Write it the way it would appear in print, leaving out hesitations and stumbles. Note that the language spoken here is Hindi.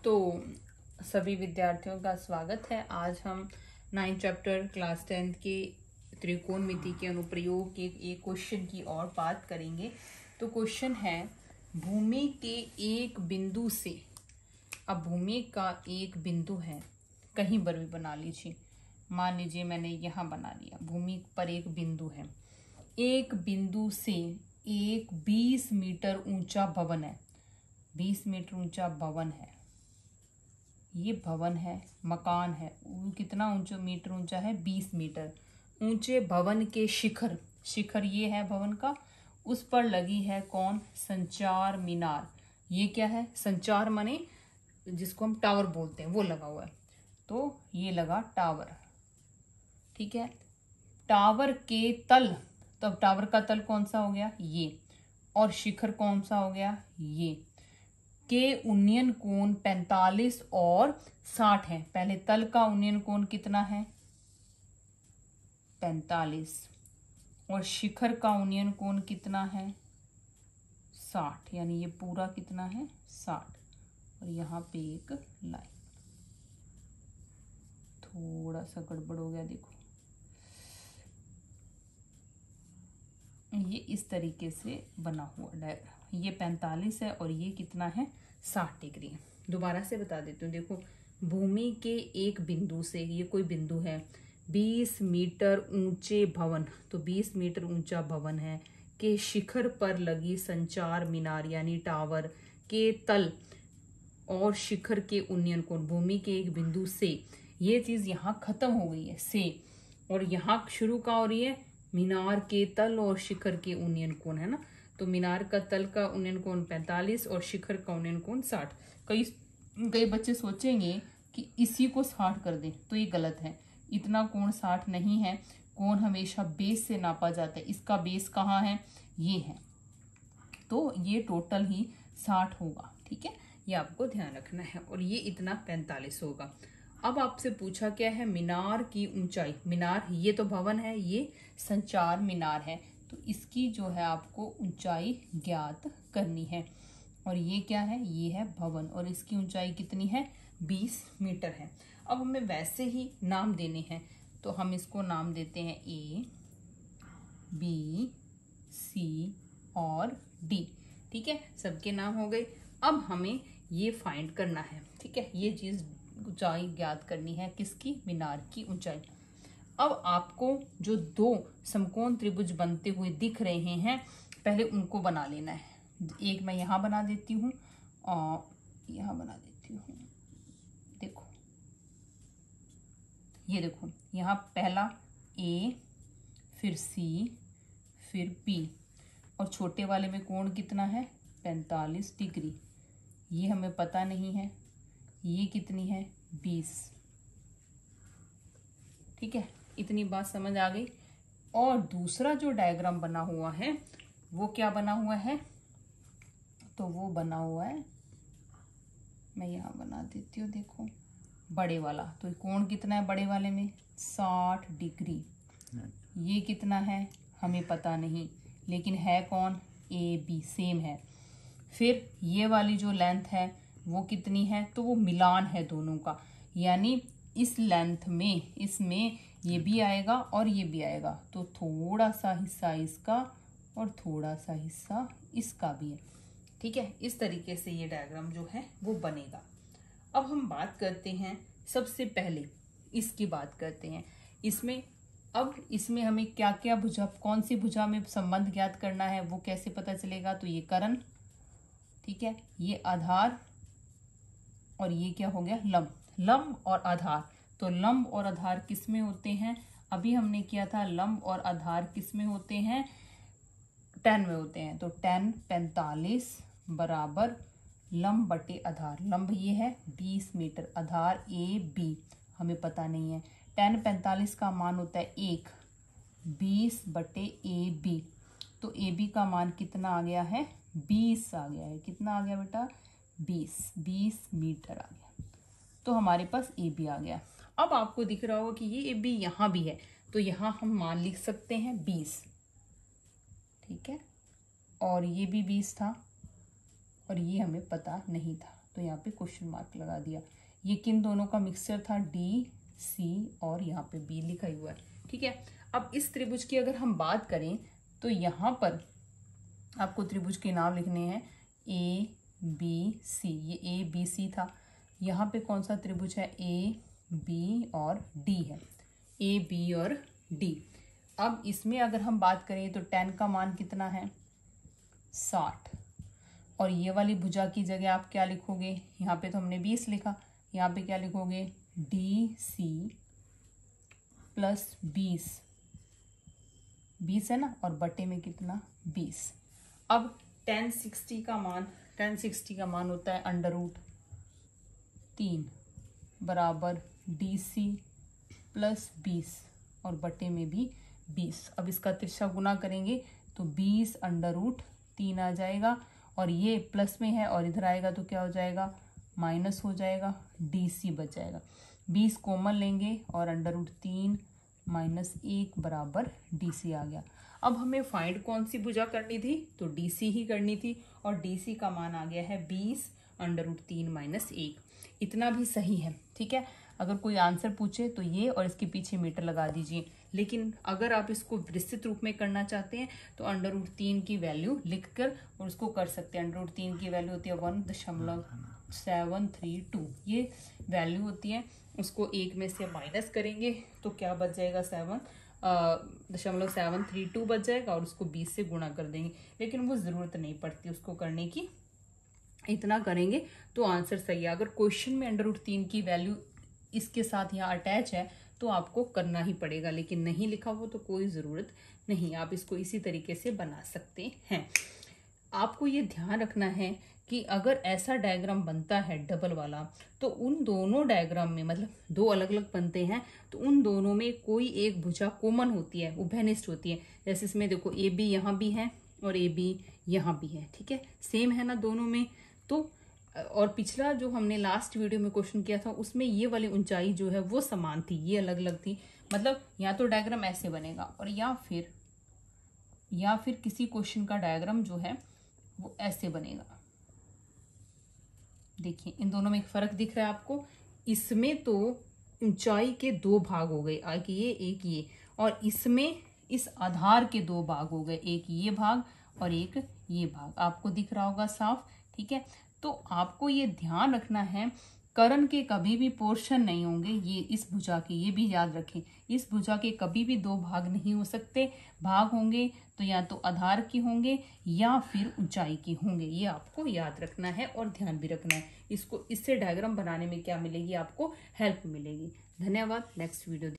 तो सभी विद्यार्थियों का स्वागत है। आज हम 9th चैप्टर क्लास 10th के त्रिकोणमिति के अनुप्रयोग के एक क्वेश्चन की और बात करेंगे। तो क्वेश्चन है, भूमि के एक बिंदु से, अब भूमि का एक बिंदु है, कहीं पर भी बना लीजिए, मान लीजिए मैंने यहाँ बना लिया, भूमि पर एक बिंदु है, एक बिंदु से एक 20 मीटर ऊंचा भवन है, 20 मीटर ऊंचा भवन है, ये भवन है, मकान है, कितना ऊंचा मीटर ऊंचा है, 20 मीटर ऊंचे भवन के शिखर, शिखर ये है भवन का, उस पर लगी है कौन, संचार मीनार। ये क्या है, संचार माने जिसको हम टावर बोलते हैं वो लगा हुआ है, तो ये लगा टावर, ठीक है। टावर के तल, तब टावर का तल कौन सा हो गया, ये, और शिखर कौन सा हो गया, ये, के उन्नयन कोण 45 और 60 है। पहले तल का उन्नयन कोण कितना है, 45, और शिखर का उन्नयन कोण कितना है, 60, यानी ये पूरा कितना है, 60, और यहाँ पे एक लाइन, थोड़ा सा गड़बड़ हो गया, देखो ये इस तरीके से बना हुआ डायग्राम, ये 45 है और ये कितना है, 60 डिग्री। दोबारा से बता देती हूँ, देखो भूमि के एक बिंदु से, ये कोई बिंदु है, 20 मीटर ऊंचे भवन, तो 20 मीटर ऊंचा भवन है, के शिखर पर लगी संचार मीनार यानी टावर के तल और शिखर के उन्नयन कोण, भूमि के एक बिंदु से, ये चीज यहाँ खत्म हो गई है से, और यहाँ शुरू का और ये मीनार के तल और शिखर के उन्नयन कोण है ना, तो मीनार का तल का उन्नयन कोण 45 और शिखर का उन्नयन कोण 60। कई बच्चे सोचेंगे कि इसी को 60 कर दें, तो ये गलत है, इतना कोण 60 नहीं है, कोण हमेशा बेस से नापा जाता है, इसका बेस कहाँ है, ये है, तो ये टोटल ही 60 होगा, ठीक है, ये आपको ध्यान रखना है, और ये इतना 45 होगा। अब आपसे पूछा क्या है, मीनार की ऊंचाई, मीनार ये तो भवन है, ये संचार मीनार है, तो इसकी जो है आपको ऊंचाई ज्ञात करनी है, और ये क्या है, ये है भवन, और इसकी ऊंचाई कितनी है, 20 मीटर है। अब हमें वैसे ही नाम देने हैं, तो हम इसको नाम देते हैं ए, बी, सी और डी, ठीक है, सबके नाम हो गए। अब हमें ये फाइंड करना है, ठीक है, ये चीज ऊंचाई ज्ञात करनी है, किसकी, मीनार की ऊंचाई। अब आपको जो दो समकोण त्रिभुज बनते हुए दिख रहे हैं, पहले उनको बना लेना है। एक मैं यहाँ बना देती हूँ और यहाँ बना देती हूँ, देखो ये देखो, यहाँ पहला ए, फिर सी, फिर बी, और छोटे वाले में कोण कितना है, 45 डिग्री, ये हमें पता नहीं है, ये कितनी है, 20, ठीक है, इतनी बात समझ आ गई। और दूसरा जो डायग्राम बना हुआ है वो क्या बना हुआ है, तो वो बना हुआ है, मैं यहाँ बना देती हूँ, देखो बड़े वाला, तो कोण कितना है बड़े वाले में, 60 डिग्री, ये कितना है हमें पता नहीं, लेकिन है कौन, ए बी सेम है। फिर ये वाली जो लेंथ है वो कितनी है, तो वो मिलान है दोनों का, यानी इस लेंथ में, इसमें ये भी आएगा और ये भी आएगा, तो थोड़ा सा हिस्सा इसका और थोड़ा सा हिस्सा इसका भी है, ठीक है, इस तरीके से ये डायग्राम जो है वो बनेगा। अब हम बात करते हैं, सबसे पहले इसकी बात करते हैं, इसमें अब इसमें हमें क्या क्या भुजा, कौन सी भुजा में संबंध ज्ञात करना है वो कैसे पता चलेगा, तो ये कर्ण, ठीक है, ये आधार, और ये क्या हो गया, लंब, लंब और आधार, तो लंब और आधार किस में होते हैं, अभी हमने किया था, लंब और आधार किस में होते हैं, tan में होते हैं, तो tan 45 बराबर लंब बटे आधार, लंब ये है 20 मीटर, आधार ए बी हमें पता नहीं है, tan 45 का मान होता है 1, 20 बटे ए बी, तो ए बी का मान कितना आ गया है, 20 आ गया है, कितना आ गया बेटा, 20 मीटर आ गया, तो हमारे पास ए बी आ गया। अब आपको दिख रहा होगा कि ये ए बी यहाँ भी है, तो यहाँ हम मान लिख सकते हैं 20, ठीक है, और ये भी 20 था, और ये हमें पता नहीं था, तो यहाँ पे क्वेश्चन मार्क लगा दिया। ये किन दोनों का मिक्सचर था, डी सी और यहाँ पे बी लिखा हुआ है, ठीक है। अब इस त्रिभुज की अगर हम बात करें तो यहाँ पर आपको त्रिभुज के नाम लिखने हैं ए बी सी। ये ए बी सी था, यहाँ पे कौन सा त्रिभुज है, ए बी और डी है, ए बी और डी। अब इसमें अगर हम बात करें तो tan का मान कितना है, 60, और ये वाली भुजा की जगह आप क्या लिखोगे, यहाँ पे तो हमने 20 लिखा, यहाँ पे क्या लिखोगे, डी सी प्लस 20 है ना, और बटे में कितना, 20। अब tan 60 का मान होता है √3 बराबर डी सी प्लस 20 और बटे में भी 20। अब इसका तिरछा गुना करेंगे तो 20 √3 आ जाएगा, और ये प्लस में है और इधर आएगा तो क्या हो जाएगा, माइनस हो जाएगा, डी सी बच जाएगा। 20 कॉमन लेंगे और √3 - 1 बराबर डी सी आ गया। अब हमें फाइंड कौन सी भुजा करनी थी, तो डी सी ही करनी थी, और डी सी का मान आ गया है 20 √3 - 1। इतना भी सही है, ठीक है। अगर कोई आंसर पूछे तो ये और इसके पीछे मीटर लगा दीजिए, लेकिन अगर आप इसको विस्तृत रूप में करना चाहते हैं तो √3 की वैल्यू लिखकर और उसको कर सकते हैं। √3 की वैल्यू होती है 1.732, ये वैल्यू होती है। उसको 1 में से माइनस करेंगे तो क्या बच जाएगा, 7.732 बच जाएगा, और उसको 20 से गुणा कर देंगे, लेकिन वो ज़रूरत नहीं पड़ती उसको करने की। इतना करेंगे तो आंसर सही है। अगर क्वेश्चन में √3 की वैल्यू इसके साथ यहाँ अटैच है तो आपको करना ही पड़ेगा, लेकिन नहीं लिखा हो तो कोई ज़रूरत नहीं, आप इसको इसी तरीके से बना सकते हैं। आपको ये ध्यान रखना है कि अगर ऐसा डायग्राम बनता है डबल वाला, तो उन दोनों डायग्राम में, मतलब दो अलग अलग बनते हैं, तो उन दोनों में कोई एक भुजा कॉमन होती है, उभयनिष्ठ होती है। जैसे इसमें देखो ए बी यहाँ भी है और ए बी यहाँ भी है, ठीक है, सेम है ना दोनों में। तो और पिछला जो हमने लास्ट वीडियो में क्वेश्चन किया था उसमें ये वाली ऊंचाई जो है वो समान थी, ये अलग अलग थी। मतलब या तो डायग्राम ऐसे बनेगा, और या फिर किसी क्वेश्चन का डायग्राम जो है वो ऐसे बनेगा। देखिए इन दोनों में एक फर्क दिख रहा है आपको। इसमें तो ऊंचाई के 2 भाग हो गए, एक ये, और इसमें इस आधार के 2 भाग हो गए, एक ये भाग और एक ये भाग, आपको दिख रहा होगा साफ, ठीक है। तो आपको ये ध्यान रखना है, कर्ण के कभी भी पोर्शन नहीं होंगे, ये इस भुजा के, ये भी याद रखें, इस भुजा के कभी भी 2 भाग नहीं हो सकते। भाग होंगे तो या तो आधार की होंगे या फिर ऊंचाई की होंगे, ये आपको याद रखना है और ध्यान भी रखना है। इससे डायग्राम बनाने में क्या मिलेगी, आपको हेल्प मिलेगी। धन्यवाद। Next video